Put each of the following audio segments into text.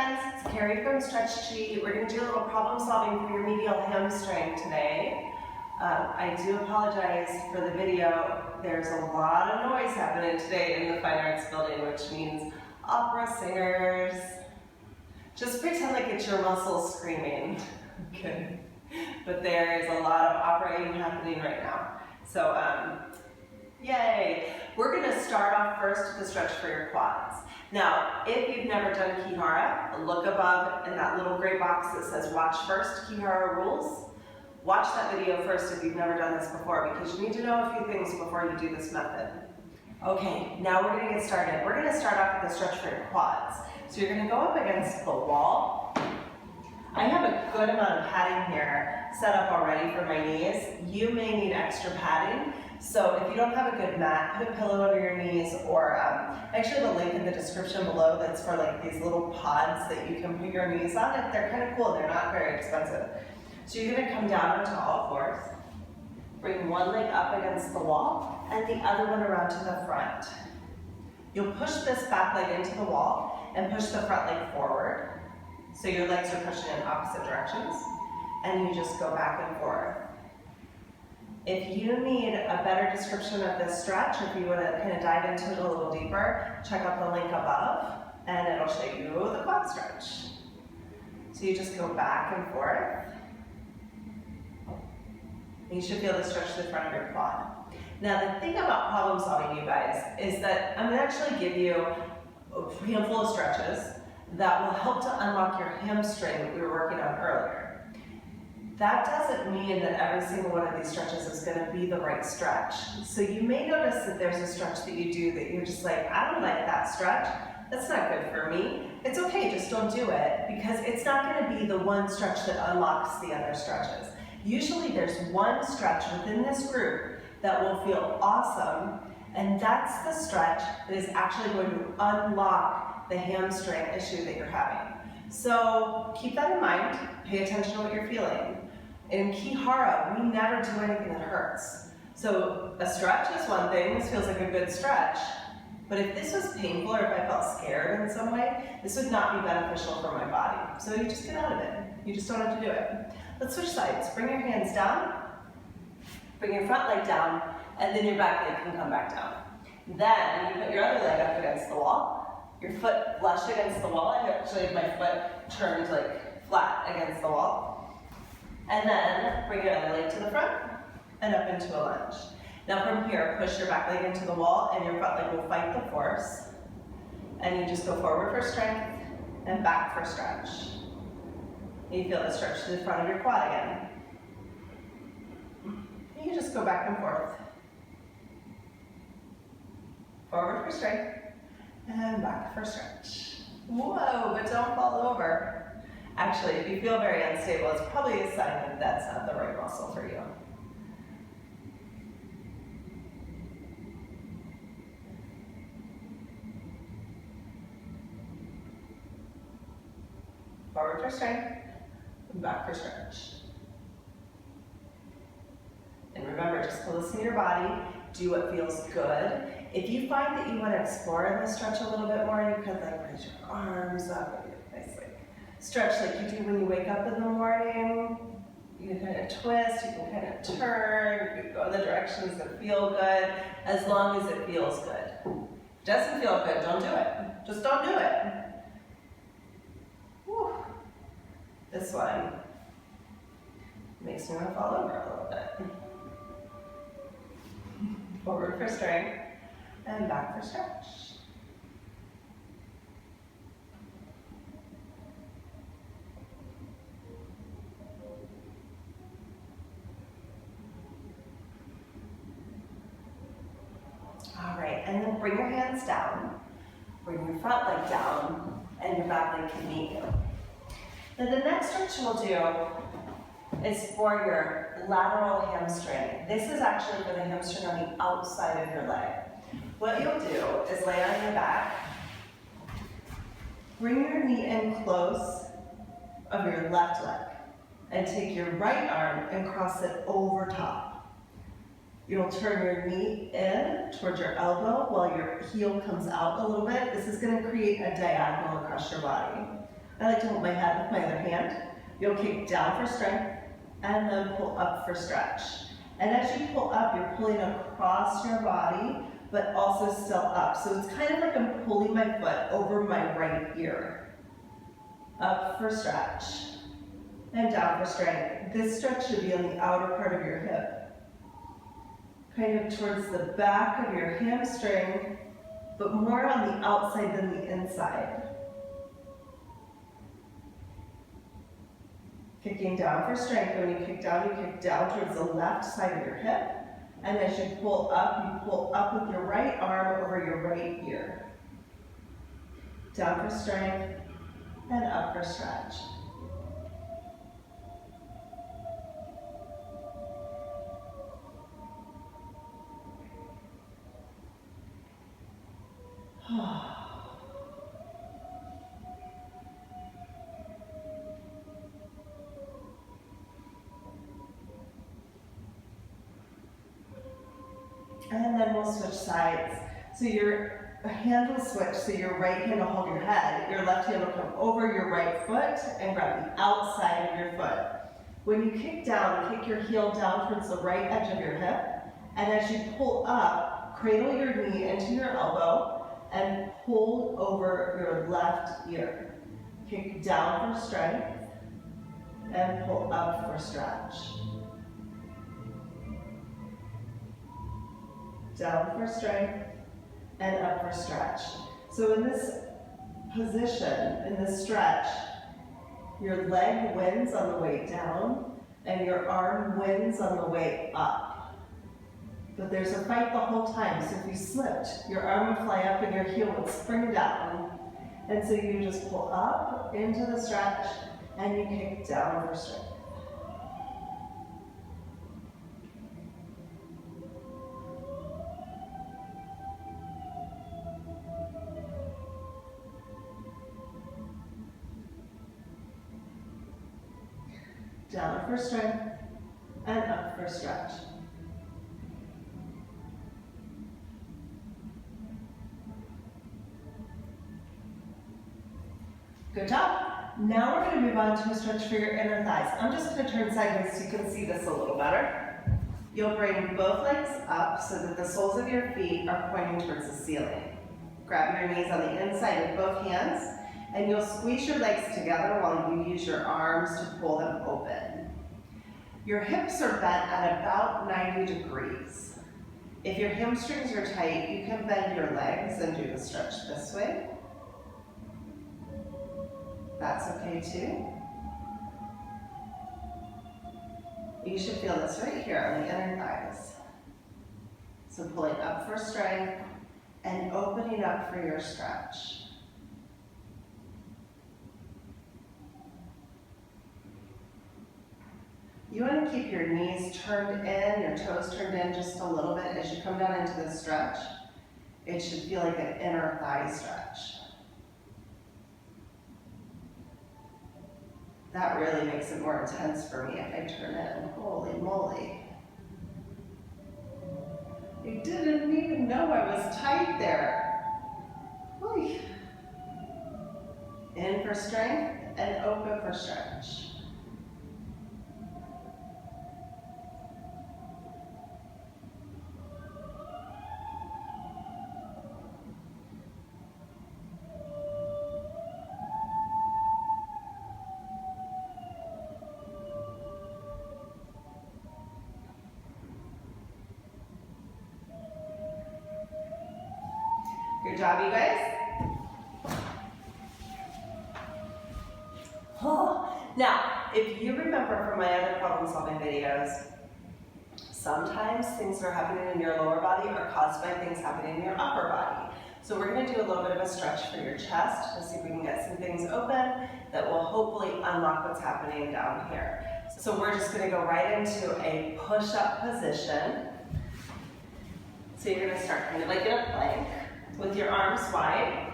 friends, it's Carrie from Stretch Cheat. We're going to do a little problem solving for your medial hamstring today. I do apologize for the video. There's a lot of noise happening today in the Fine Arts building, which means opera singers. Just pretend like it's your muscles screaming. Okay. But there is a lot of operating happening right now. So, yay! We're going to start off first with the stretch for your quads. Now, if you've never done Ki-Hara, look above in that little gray box that says watch first, Ki-Hara rules. Watch that video first if you've never done this before, because you need to know a few things before you do this method. Okay, now we're going to get started. We're going to start off with the stretch for your quads. So you're going to go up against the wall. I have a good amount of padding here set up already for my knees. You may need extra padding. So if you don't have a good mat, put a pillow under your knees, or I actually have a link in the description below that's for like these little pods that you can put your knees on. They're kind of cool, they're not very expensive. So you're going to come down onto all fours, bring one leg up against the wall, and the other one around to the front. You'll push this back leg into the wall and push the front leg forward. So your legs are pushing in opposite directions, and you just go back and forth. If you need a better description of this stretch, if you want to kind of dive into it a little deeper, check out the link above, and it'll show you the quad stretch. So you just go back and forth. You should be able to stretch the front of your quad. Now the thing about problem solving, you guys, is that I'm going to actually give you a handful of stretches that will help to unlock your hamstring that we were working on earlier. That doesn't mean that every single one of these stretches is going to be the right stretch. So you may notice that there's a stretch that you do that you're just like, I don't like that stretch. That's not good for me. It's okay, just don't do it, because it's not going to be the one stretch that unlocks the other stretches. Usually there's one stretch within this group that will feel awesome, and that's the stretch that is actually going to unlock the hamstring issue that you're having. So keep that in mind, pay attention to what you're feeling. In Ki-Hara, we never do anything that hurts. So a stretch is one thing, this feels like a good stretch, but if this was painful or if I felt scared in some way, this would not be beneficial for my body. So you just get out of it. You just don't have to do it. Let's switch sides. Bring your hands down, bring your front leg down, and then your back leg can come back down. Then you put your other leg up against the wall, your foot flush against the wall. I actually have my foot turned like flat against the wall. And then bring your other leg to the front and up into a lunge. Now from here, push your back leg into the wall and your front leg will fight the force. And you just go forward for strength and back for stretch. You feel the stretch to the front of your quad again. You can just go back and forth. Forward for strength and back for stretch. Whoa, but don't fall over. Actually, if you feel very unstable, it's probably a sign that that's not the right muscle for you. Forward for strength, and back for stretch. And remember, just to listen to your body, do what feels good. If you find that you want to explore in this stretch a little bit more, you could like raise your arms up and nice like stretch like you do when you wake up in the morning. You can kind of twist, you can kind of turn, you can go in the directions that feel good, as long as it feels good. If it doesn't feel good, don't do it. Just don't do it. Whew. This one makes me want to fall over a little bit. Forward for strength and back for stretch. All right, and then bring your hands down, bring your front leg down, and your back leg can meet you. Now the next stretch we'll do is for your lateral hamstring. This is actually for the hamstring on the outside of your leg. What you'll do is lay on your back, bring your knee in close of your left leg, and take your right arm and cross it over top. You'll turn your knee in towards your elbow while your heel comes out a little bit. This is going to create a diagonal across your body. I like to hold my head with my other hand. You'll kick down for strength and then pull up for stretch. And as you pull up, you're pulling across your body, but also still up. So it's kind of like I'm pulling my foot over my right ear. Up for stretch and down for strength. This stretch should be on the outer part of your hip, kind of towards the back of your hamstring, but more on the outside than the inside. Kicking down for strength. When you kick down towards the left side of your hip. And as you pull up with your right arm over your right ear. Down for strength and up for stretch. And then we'll switch sides. So your hand will switch, so your right hand will hold your head, your left hand will come over your right foot and grab the outside of your foot. When you kick down, kick your heel down towards the right edge of your hip, and as you pull up, cradle your knee into your elbow and pull over your left ear. Kick down for strength and pull up for stretch. Down for strength and up for stretch. So in this position, in this stretch, your leg wins on the way down and your arm wins on the way up. But there's a fight the whole time, so if you slipped, your arm would fly up and your heel would spring down. And so you just pull up into the stretch and you kick down for strength. Down for strength and up for stretch. Good job. Now we're going to move on to a stretch for your inner thighs. I'm just going to turn sideways so you can see this a little better. You'll bring both legs up so that the soles of your feet are pointing towards the ceiling. Grab your knees on the inside of both hands, and you'll squeeze your legs together while you use your arms to pull them open. Your hips are bent at about 90 degrees. If your hamstrings are tight, you can bend your legs and do the stretch this way. That's okay too. You should feel this right here on the inner thighs. So pulling up for strength and opening up for your stretch. You want to keep your knees turned in, your toes turned in just a little bit as you come down into the stretch. It should feel like an inner thigh stretch. That really makes it more intense for me if I turn in. Holy moly. You didn't even know I was tight there. Oy. In for strength and open for stretch. Good job, you guys. Now, if you remember from my other problem-solving videos, sometimes things that are happening in your lower body are caused by things happening in your upper body. So we're going to do a little bit of a stretch for your chest to see if we can get some things open that will hopefully unlock what's happening down here. So we're just going to go right into a push-up position. So you're going to start kind of like in a plank with your arms wide.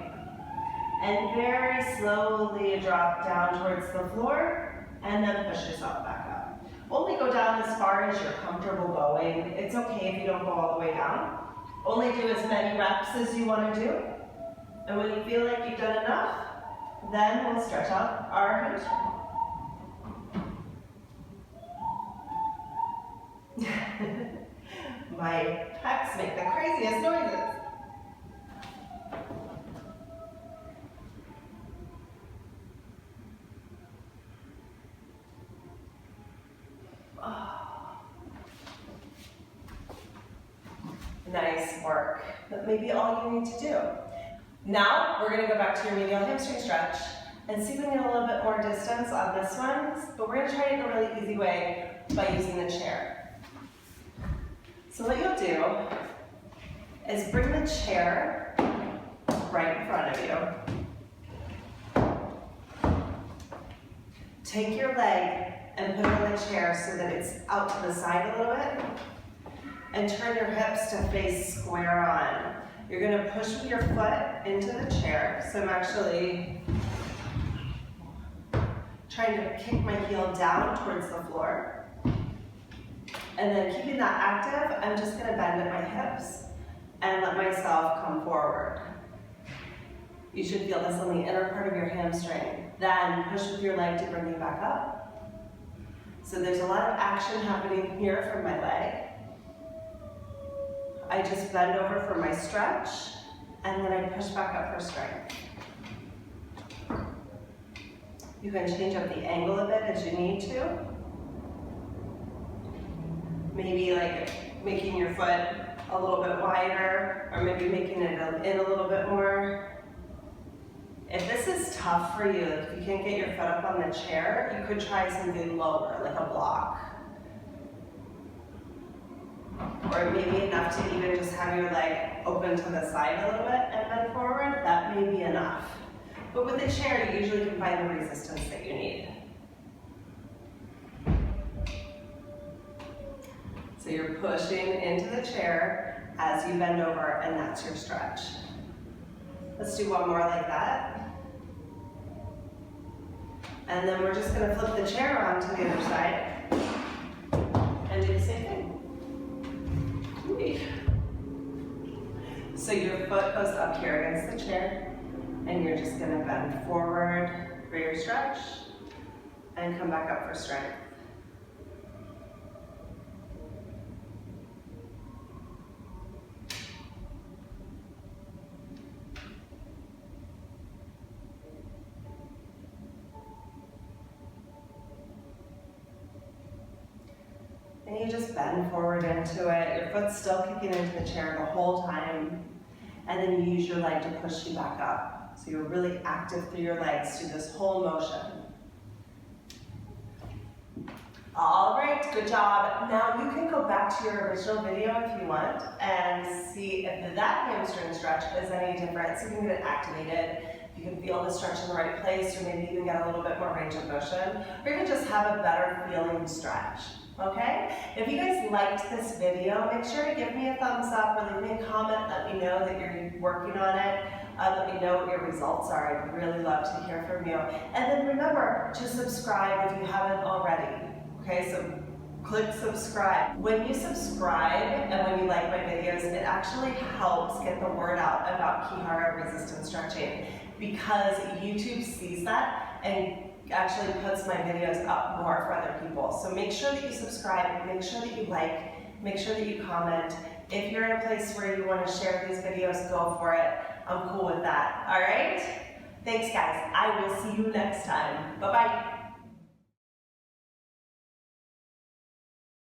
And very slowly drop down towards the floor and then push yourself back up. Only go down as far as you're comfortable going. It's okay if you don't go all the way down. Only do as many reps as you want to do. And when you feel like you've done enough, Then we'll stretch out our hamstring. My pecs make the craziest noises. Oh. Nice work. That may be all you need to do. Now, we're going to go back to your medial hamstring stretch and see if we can get a little bit more distance on this one, but we're going to try it in a really easy way by using the chair. So what you'll do is bring the chair right in front of you. Take your leg and put it on the chair so that it's out to the side a little bit, and turn your hips to face square on. You're going to push with your foot into the chair. So I'm actually trying to kick my heel down towards the floor. And then keeping that active, I'm just going to bend at my hips and let myself come forward. You should feel this on the inner part of your hamstring. Then push with your leg to bring you back up. So there's a lot of action happening here from my leg. I just bend over for my stretch, and then I push back up for strength. You can change up the angle a bit as you need to. Maybe like making your foot a little bit wider, or maybe making it in a little bit more. If this is tough for you, if you can't get your foot up on the chair, you could try something lower, like a block. Or maybe enough to even just have your leg open to the side a little bit and bend forward. That may be enough. But with the chair, you usually can find the resistance that you need. So you're pushing into the chair as you bend over, and that's your stretch. Let's do one more like that. And then we're just going to flip the chair around to the other side and do the same thing. So your foot goes up here against the chair, and you're just going to bend forward for your stretch and come back up for strength. And you just bend forward into it. Your foot's still kicking into the chair the whole time. And then you use your leg to push you back up. So you're really active through your legs through this whole motion. All right, good job. Now you can go back to your original video if you want and see if that hamstring stretch is any different, so you can get it activated. You can feel the stretch in the right place, or maybe even get a little bit more range of motion, or even just have a better feeling stretch. Okay? If you guys liked this video, make sure to give me a thumbs up or leave me a comment. Let me know that you're working on it. Let me know what your results are. I'd really love to hear from you. And then remember to subscribe if you haven't already. Okay, so click subscribe. When you subscribe and when you like my videos, it actually helps get the word out about Ki-Hara Resistance Stretching, because YouTube sees that and actually puts my videos up more for other people. So make sure that you subscribe, make sure that you like, make sure that you comment. If you're in a place where you want to share these videos, go for it. I'm cool with that. All right? Thanks, guys. I will see you next time. Bye-bye.